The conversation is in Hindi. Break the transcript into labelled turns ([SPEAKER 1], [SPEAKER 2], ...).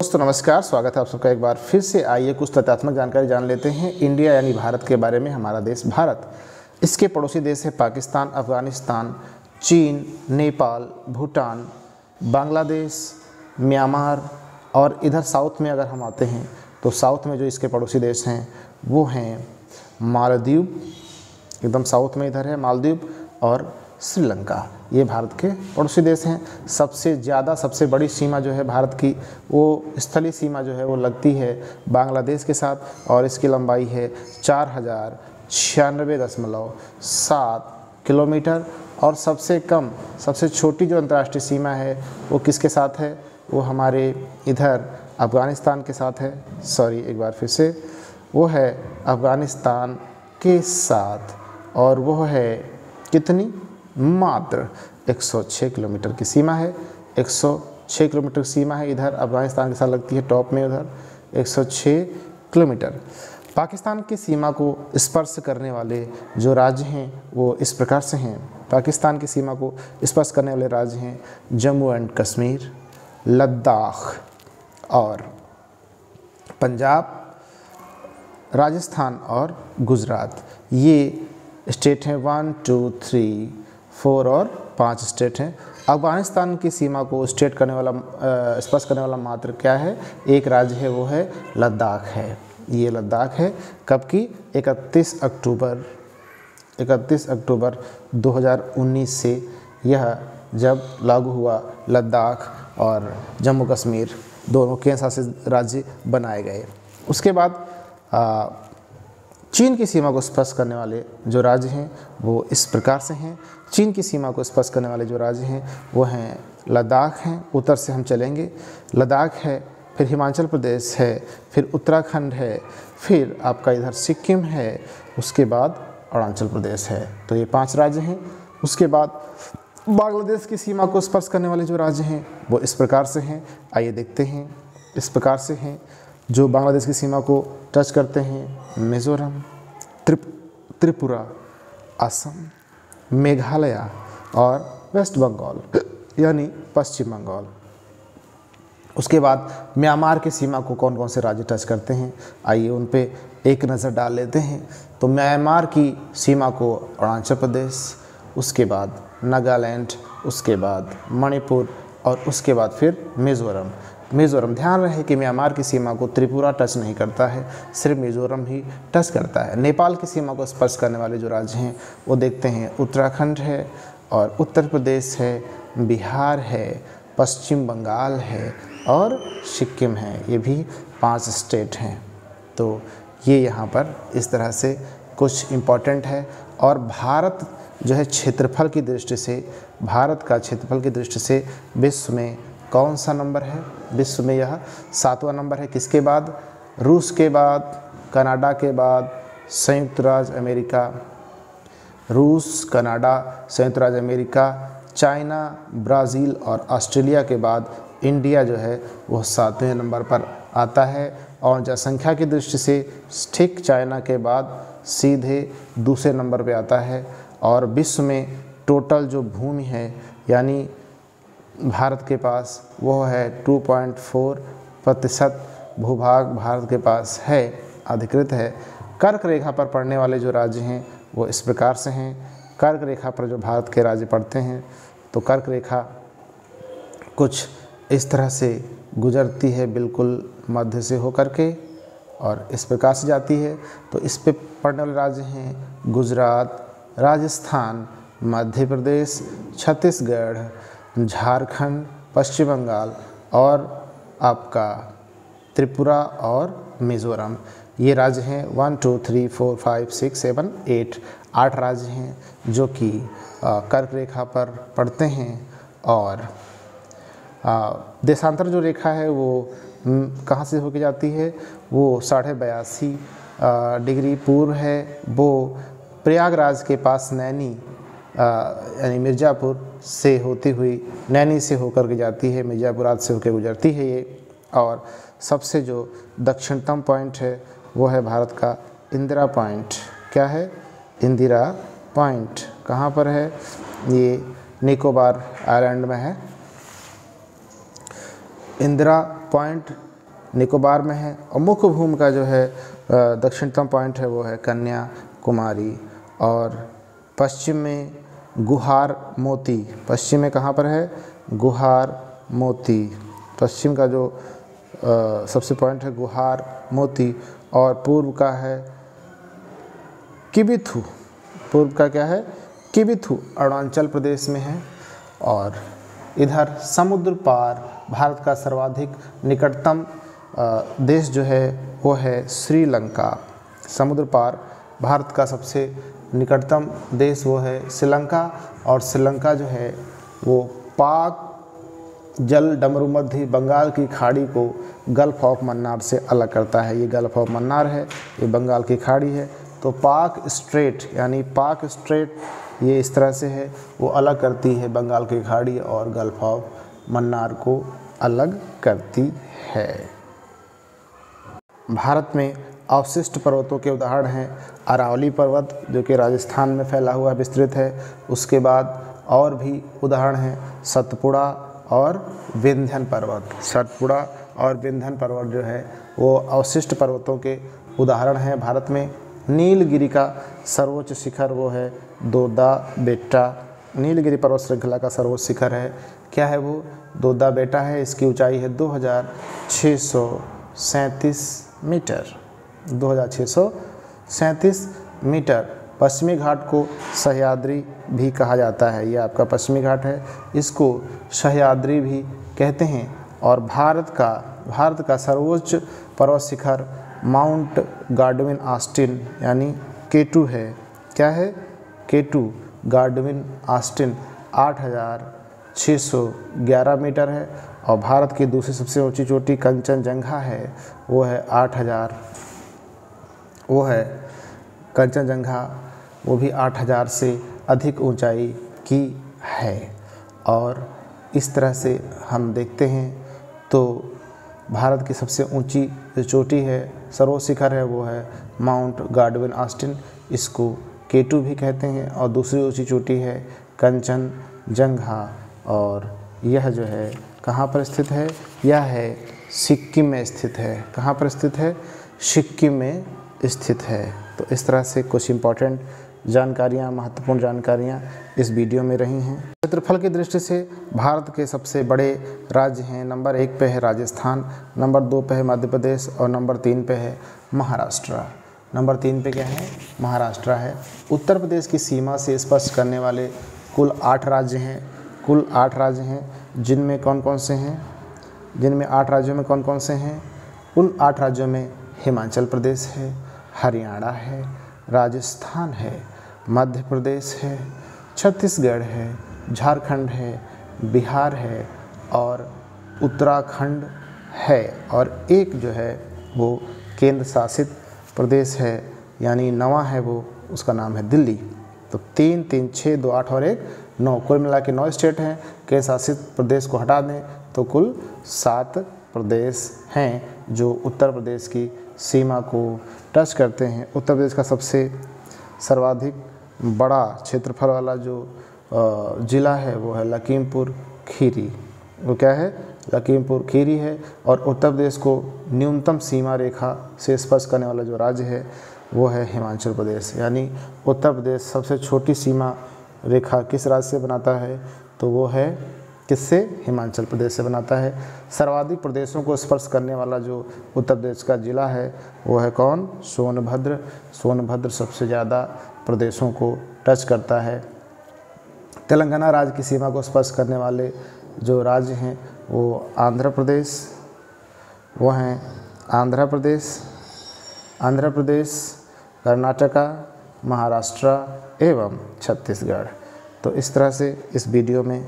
[SPEAKER 1] दोस्तों नमस्कार, स्वागत है आप सबका एक बार फिर से। आइए कुछ तथ्यात्मक जानकारी जान लेते हैं इंडिया यानी भारत के बारे में। हमारा देश भारत, इसके पड़ोसी देश है पाकिस्तान, अफ़गानिस्तान, चीन, नेपाल, भूटान, बांग्लादेश, म्यांमार और इधर साउथ में अगर हम आते हैं तो साउथ में जो इसके पड़ोसी देश हैं वो हैं मालदीव, एकदम साउथ में इधर है मालदीव और श्रीलंका। ये भारत के पड़ोसी देश हैं। सबसे ज़्यादा सबसे बड़ी सीमा जो है भारत की वो स्थलीय सीमा जो है वो लगती है बांग्लादेश के साथ और इसकी लंबाई है 4096.7 किलोमीटर। और सबसे कम सबसे छोटी जो अंतर्राष्ट्रीय सीमा है वो किसके साथ है? वो हमारे इधर अफ़गानिस्तान के साथ है। एक बार फिर से, वो है अफ़गानिस्तान के साथ और वो है कितनी? मात्र 106 किलोमीटर की सीमा है। 106 किलोमीटर की सीमा है इधर अफ़गानिस्तान के साथ लगती है, टॉप में उधर 106 किलोमीटर। पाकिस्तान की सीमा को स्पर्श करने वाले जो राज्य हैं वो इस प्रकार से हैं। पाकिस्तान की सीमा को स्पर्श करने वाले राज्य हैं जम्मू एंड कश्मीर, लद्दाख और पंजाब, राजस्थान और गुजरात। ये स्टेट हैं 1, 2, 3, 4 और 5 स्टेट हैं। अफ़गानिस्तान की सीमा को स्पर्श करने वाला मात्र क्या है? एक राज्य है, वो है लद्दाख है। ये लद्दाख है। कब की? 31 अक्टूबर 2019 से यह जब लागू हुआ लद्दाख और जम्मू कश्मीर दोनों केंद्र शासित राज्य बनाए गए। उसके बाद चीन की सीमा को स्पर्श करने वाले जो राज्य हैं वो इस प्रकार से हैं। चीन की सीमा को स्पर्श करने वाले जो राज्य हैं वो हैं लद्दाख हैं। उत्तर से हम चलेंगे, लद्दाख है, फिर हिमाचल प्रदेश है, फिर उत्तराखंड है, फिर आपका इधर सिक्किम है, उसके बाद अरुणाचल प्रदेश है। तो ये 5 राज्य हैं। उसके बाद बांग्लादेश की सीमा को स्पर्श करने वाले जो राज्य हैं वो इस प्रकार से हैं। आइए देखते हैं। इस प्रकार से हैं जो बांग्लादेश की सीमा को टच करते हैं: मिज़ोरम, त्रिपुरा, असम, मेघालय और वेस्ट बंगाल यानी पश्चिम बंगाल। उसके बाद म्यांमार की सीमा को कौन कौन से राज्य टच करते हैं, आइए उन पे एक नज़र डाल लेते हैं। तो म्यांमार की सीमा को अरुणाचल प्रदेश, उसके बाद नागालैंड, उसके बाद मणिपुर और उसके बाद फिर मिज़ोरम। ध्यान रहे कि म्यांमार की सीमा को त्रिपुरा टच नहीं करता है, सिर्फ मिज़ोरम ही टच करता है। नेपाल की सीमा को स्पर्श करने वाले जो राज्य हैं वो देखते हैं उत्तराखंड है और उत्तर प्रदेश है, बिहार है, पश्चिम बंगाल है और सिक्किम है। ये भी 5 स्टेट हैं। तो ये यहाँ पर इस तरह से कुछ इम्पॉर्टेंट है। और भारत जो है क्षेत्रफल की दृष्टि से, भारत का क्षेत्रफल की दृष्टि से विश्व में कौन सा नंबर है? विश्व में यह 7वां नंबर है। किसके बाद? रूस के बाद, कनाडा के बाद, संयुक्त राज्य अमेरिका, रूस, कनाडा, संयुक्त राज्य अमेरिका, चाइना, ब्राज़ील और ऑस्ट्रेलिया के बाद इंडिया जो है वह 7वें नंबर पर आता है। और जनसंख्या की दृष्टि से ठीक चाइना के बाद सीधे दूसरे नंबर पर आता है। और विश्व में टोटल जो भूमि है यानी भारत के पास वो है 2.4% भूभाग भारत के पास है, अधिकृत है। कर्क रेखा पर पड़ने वाले जो राज्य हैं वो इस प्रकार से हैं। कर्क रेखा पर जो भारत के राज्य पड़ते हैं तो कर्क रेखा कुछ इस तरह से गुजरती है, बिल्कुल मध्य से होकर के और इस प्रकार से जाती है। तो इस पे पड़ने वाले राज्य हैं गुजरात, राजस्थान, मध्य प्रदेश, छत्तीसगढ़, झारखंड, पश्चिम बंगाल और आपका त्रिपुरा और मिज़ोरम। ये राज्य हैं 1, 2, 3, 4, 5, 6, 7, 8 राज्य हैं जो कि कर्क रेखा पर पड़ते हैं। और देशांतर जो रेखा है वो कहाँ से होके जाती है? वो 82.5 डिग्री पूर्व है। वो प्रयागराज के पास नैनी यानी मिर्ज़ापुर से होती हुई नैनी से होकर के जाती है, मिर्ज़ापुरात से होकर गुजरती है ये। और सबसे जो दक्षिणतम पॉइंट है वो है भारत का इंदिरा पॉइंट। क्या है? इंदिरा पॉइंट। कहाँ पर है? ये निकोबार आइलैंड में है। इंदिरा पॉइंट निकोबार में है। और मुख्य भूमि का जो है दक्षिणतम पॉइंट है वो है कन्याकुमारी। और पश्चिम में गुहार मोती, पश्चिम में कहाँ पर है, गुहार मोती, पश्चिम का जो सबसे पॉइंट है गुहार मोती। और पूर्व का है किबिथु, पूर्व का क्या है, किबिथु, अरुणाचल प्रदेश में है। और इधर समुद्र पार भारत का सर्वाधिक निकटतम देश जो है वो है श्रीलंका। समुद्र पार भारत का सबसे निकटतम देश वो है श्रीलंका। और श्रीलंका जो है वो पाक जल डमरूमध्य बंगाल की खाड़ी को गल्फ ऑफ मन्नार से अलग करता है। ये गल्फ ऑफ मन्नार है, ये बंगाल की खाड़ी है। तो पाक स्ट्रेट यानी पाक स्ट्रेट ये इस तरह से है, वो अलग करती है बंगाल की खाड़ी और गल्फ ऑफ मन्नार को अलग करती है। भारत में अवशिष्ट पर्वतों के उदाहरण हैं अरावली पर्वत जो कि राजस्थान में फैला हुआ विस्तृत है। उसके बाद और भी उदाहरण हैं सतपुड़ा और विंध्यन पर्वत। सतपुड़ा और विंध्यन पर्वत जो है वो अवशिष्ट पर्वतों के उदाहरण हैं भारत में। नीलगिरी का सर्वोच्च शिखर वो है दोदा बेटा। नीलगिरी पर्वत श्रृंखला का सर्वोच्च शिखर है, क्या है वो, दोदा बेटा है। इसकी ऊंचाई है 2637 मीटर, 2637 मीटर। पश्चिमी घाट को सह्याद्री भी कहा जाता है, ये आपका पश्चिमी घाट है, इसको सह्याद्री भी कहते हैं। और भारत का सर्वोच्च पर्वत शिखर माउंट गार्डविन ऑस्टिन यानी K2 है, क्या है, K2 गार्डविन ऑस्टिन 8611 मीटर है। और भारत की दूसरी सबसे ऊंची चोटी कंचनजंगा है, वो है 8000, वो है कंचनजंगा, वो भी 8000 से अधिक ऊंचाई की है। और इस तरह से हम देखते हैं तो भारत की सबसे ऊंची जो चोटी है, सर्वोच्च शिखर है, वो है माउंट गार्डविन ऑस्टिन, इसको K2 भी कहते हैं। और दूसरी ऊंची चोटी है कंचनजंगा। और यह जो है कहाँ पर स्थित है, यह है सिक्किम में स्थित है। कहाँ पर स्थित है, सिक्किम में स्थित है। तो इस तरह से कुछ इम्पॉर्टेंट जानकारियाँ, महत्वपूर्ण जानकारियाँ इस वीडियो में रही हैं। क्षेत्रफल की दृष्टि से भारत के सबसे बड़े राज्य हैं। नंबर 1 पे है राजस्थान, नंबर 2 पे है मध्य प्रदेश और नंबर 3 पे है महाराष्ट्र। नंबर 3 पे क्या है, महाराष्ट्र है। उत्तर प्रदेश की सीमा से स्पर्श करने वाले कुल 8 राज्य हैं, कुल 8 राज्य हैं। जिनमें कौन कौन से हैं, जिनमें 8 राज्यों में कौन कौन से हैं, उन 8 राज्यों में हिमाचल प्रदेश है, हरियाणा है, राजस्थान है, मध्य प्रदेश है, छत्तीसगढ़ है, झारखंड है, बिहार है और उत्तराखंड है। और एक जो है वो केंद्र शासित प्रदेश है, यानी नवा है वो, उसका नाम है दिल्ली। तो 3, 3, 6, 2, 8 और 1, 9, कुल मिला के 9 स्टेट हैं। केंद्र शासित प्रदेश को हटा दें तो कुल 7 प्रदेश हैं जो उत्तर प्रदेश की सीमा को टच करते हैं। उत्तर प्रदेश का सबसे सर्वाधिक बड़ा क्षेत्रफल वाला जो ज़िला है वो है लखीमपुर खीरी। वो क्या है, लखीमपुर खीरी है। और उत्तर प्रदेश को न्यूनतम सीमा रेखा से स्पर्श करने वाला जो राज्य है वो है हिमाचल प्रदेश। यानी उत्तर प्रदेश सबसे छोटी सीमा रेखा किस राज्य से बनाता है, तो वो है किससे, हिमाचल प्रदेश से बनाता है। सर्वाधिक प्रदेशों को स्पर्श करने वाला जो उत्तर प्रदेश का ज़िला है वो है कौन, सोनभद्र। सोनभद्र सबसे ज़्यादा प्रदेशों को टच करता है। तेलंगाना राज्य की सीमा को स्पर्श करने वाले जो राज्य हैं वो आंध्र प्रदेश, वो हैं आंध्र प्रदेश, कर्नाटका, महाराष्ट्र एवं छत्तीसगढ़। तो इस तरह से इस वीडियो में